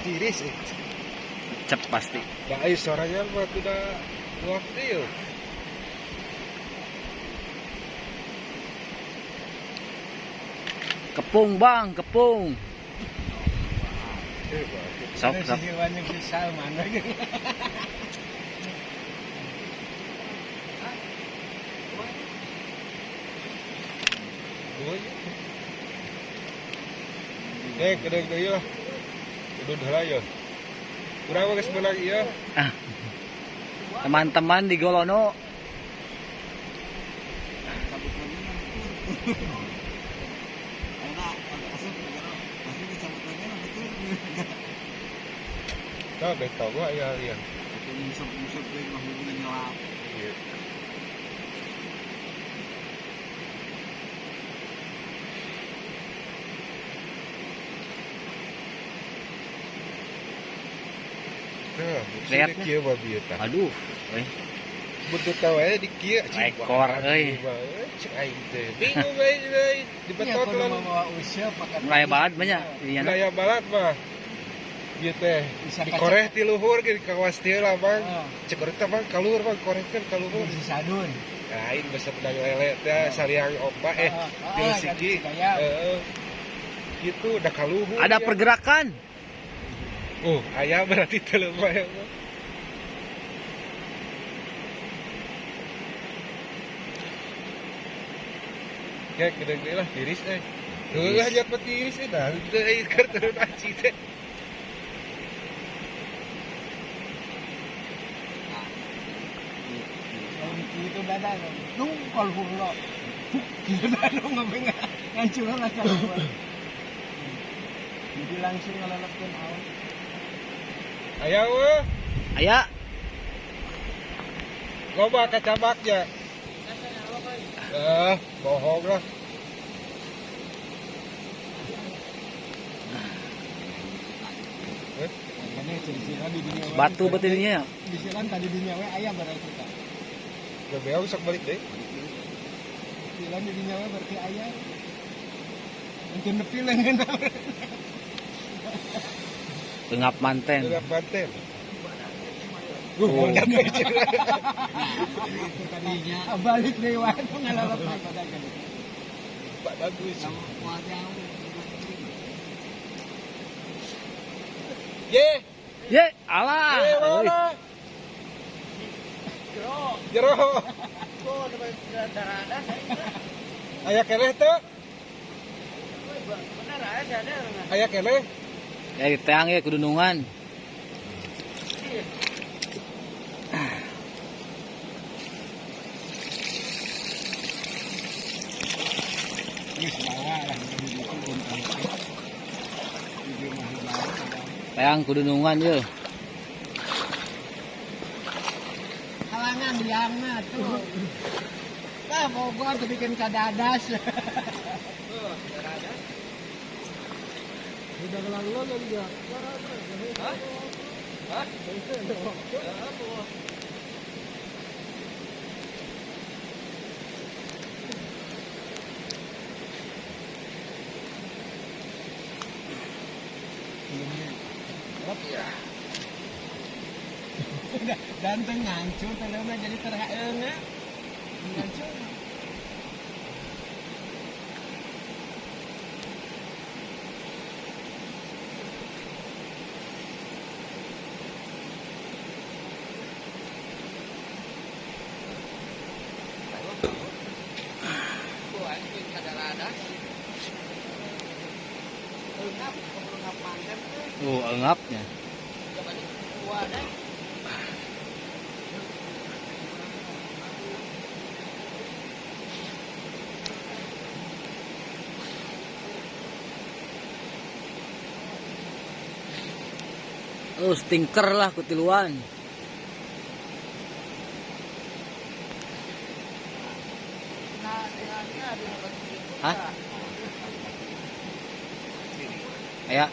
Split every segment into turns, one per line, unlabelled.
tiris.
Cep pasti.
Ya, suaranya mah tidak waktu yuk.
Kepung bang, kepung. Sok, sok.
Banyak bisa mana gitu. Kedeng deui lah. Kudu heula ya. Kurang geus menang ieu.
Teman-teman di Golono.
Nah, beto gua ya.
Musuh-musuh gue mah hubungan nyelap.
Nah,
Lihat
di kieu mah bieu tah.
Aduh,
Butuh tahu aja di kieu.
Ekor euy.
Cek aing teh. Bingung euy di betot lah.
Mulai balat banyak. Iya.
Daya balat mah. Ieu teh dikoreh ti luhur ge kawas teu lah Bang. Cek urang teh Bang kaluhur Bang korehkeun ka luhur.
Si sadun.
Lain basa pedang lele teh sariang opa ti siki. Heeh. Gitu udah kaluhur.
Ada pergerakan.
Aya berarti teu lumayan. Kayak gede-gede lah tiris Heuh hajat mah tiris dah. Deui keur turun aci teh.
Itu dada nung kalau lo kita dada ngapain ngancuran lah kalau jadi langsung ngelelapkan awal
Aya weh.
Aya.
Loba kacabaknya. Bohong lah.
Batu betilnya.
Bisilan tadi dinya we aya berarti kita.
Bebeau sok balik deh.
Bisilan di dinya we berarti aya. Mungkin nepi lengan.
Tengap manten.
Tengap manten.
Itu tadinya balik deh wae ngalalap pada kan.
Bagus.
Ye, alah.
Mana? Jero. Aya keleh teu? Aya keleh?
Ya diteang ya kedunungan. Teang kedunungan ye.
Halangan liangna tuh. Tah mau gua tuh bikin kadadas. Udah kelalauan lagi dia. Hah? Ganteng ngancur telurnya jadi terhaeuna. Ngancur.
Engapnya. Oh, stinker lah kutiluan. Hah? Aya.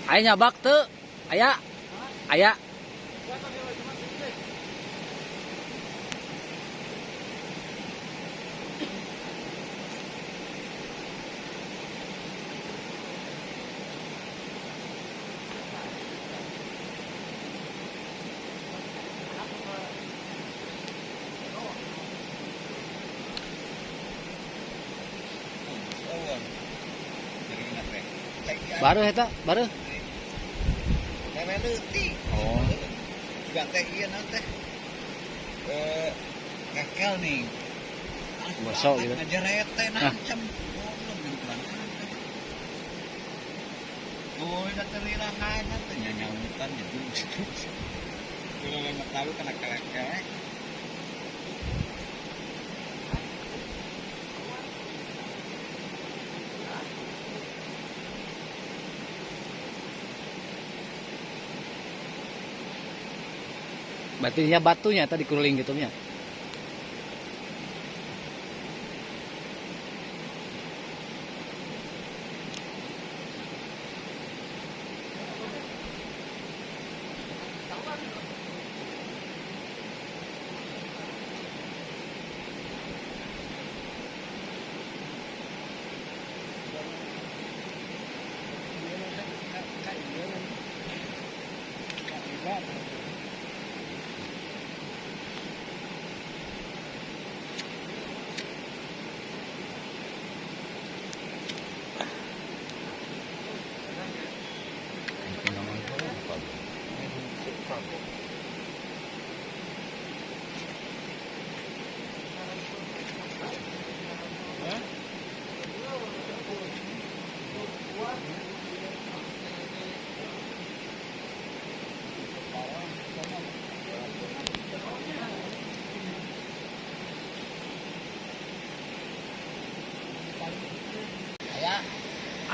Aya nyabak teu? Aya. Aya. Baru eta, baru. Oh.
Juga teh iya nanti. Kekel nih.
Bosok gitu.
Ngejeret teh nancem. Oh, udah terirangan teh nyanyautan gitu. Kalau nggak tahu kena kelek-kelek.
Berarti batunya tadi kuling gitu nya.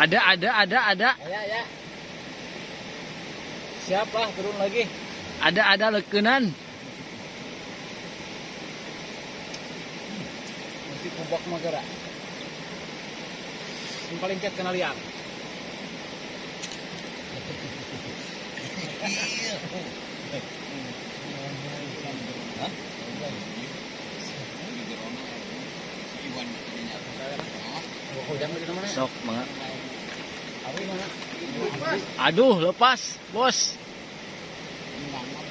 Ada.
Ya. Siapa turun lagi?
Ada leukeunan.
Mesti kubak mah gerak. Yang paling ket kenal liang.
Sok banget. Aduh, lepas, bos.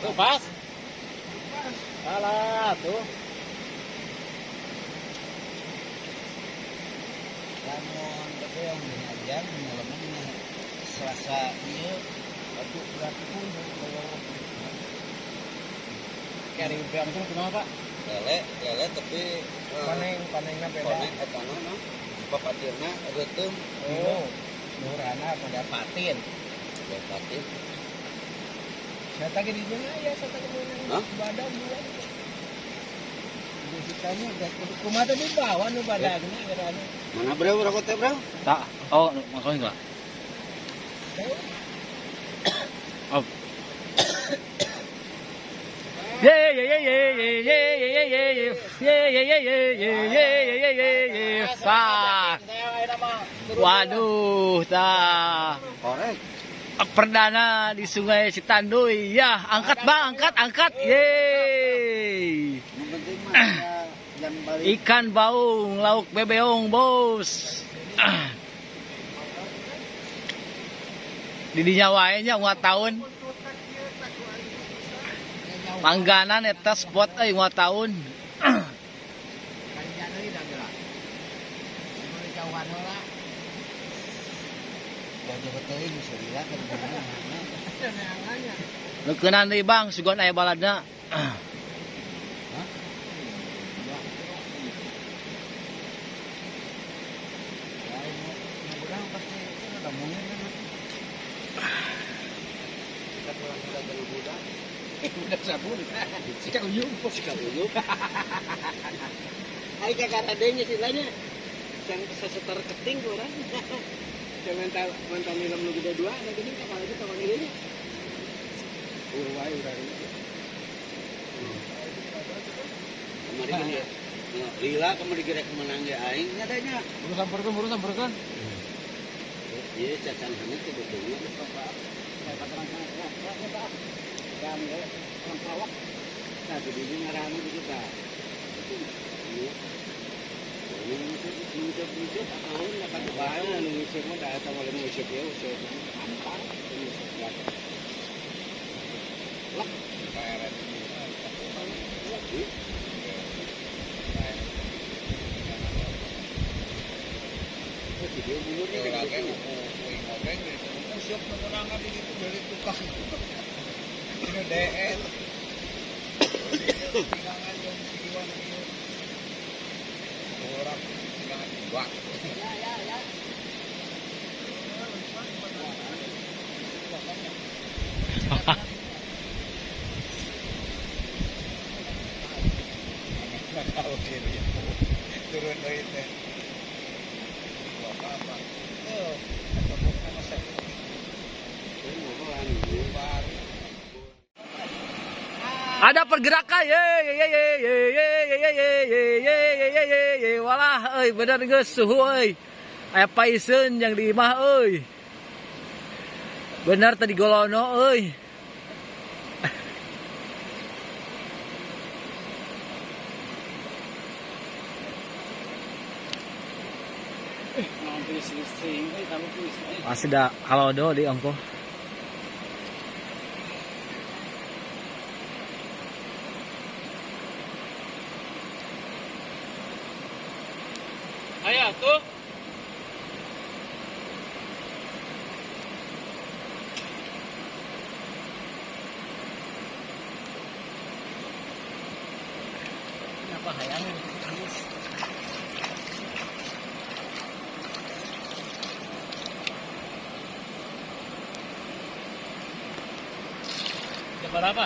Lepas. Salah tuh. Lamun tapi yang mengajar mengalami selasa ieu aku berarti pun kari upiang itu kenapa Pak? Lele tapi panengna beda. Paneng etana no. Papatirna reuteum. Oh. Nurana pada patin. Ya patin. Saya tadi di mana ya saya tadi mana? Badan bulan. Ditanya kumaha tadi bawa nu badanna gerana. Mana bro rokok teh bro?
Tak. Oh, maksudnya enggak. Oh. Waduh, tah.
Korek.
Perdana di Sungai Citanduy. Ya, angkat Bang, angkat. Yeay. Ikan baung, lauk bebeong, bos. Di dinya wae nya 5 tahun. Mangganan eta spot euy 5 tahun. Leukeunan deui Bang, sugan aya baladna.
Udah sabun. Sikak uyup. Hai kakak adenya silanya. Yang sesetar keting orang. Jangan mantan film lu gede dua, ada gini kapal itu kawan ini. Urwai udah ini. Kemarin gini ya. Lila kemarin gerek menang ya aing adanya. Buru samperkeun. Iya cacan hamil itu betulnya. Nah, jadi ini ngarana juga. Ini musik atau dapat barang musik mah datang oleh musik ya, musik ampar, musik lak. Lak, bayar video mulutnya lagi ngobeng gitu. Musik pengurangan itu dari tukang. Ini DL. Pilangan yang jiwan ini. Orang pilangan dua. Ya. Tahu kiri. Turun dari teh. Apa?
Ada pergerakan ye walah euy bener geus suhu euy aya paiseun yang di imah euy bener tadi golono euy masih dah halodo di ongko.
Ayo tuh. Kenapa hayang? Berapa?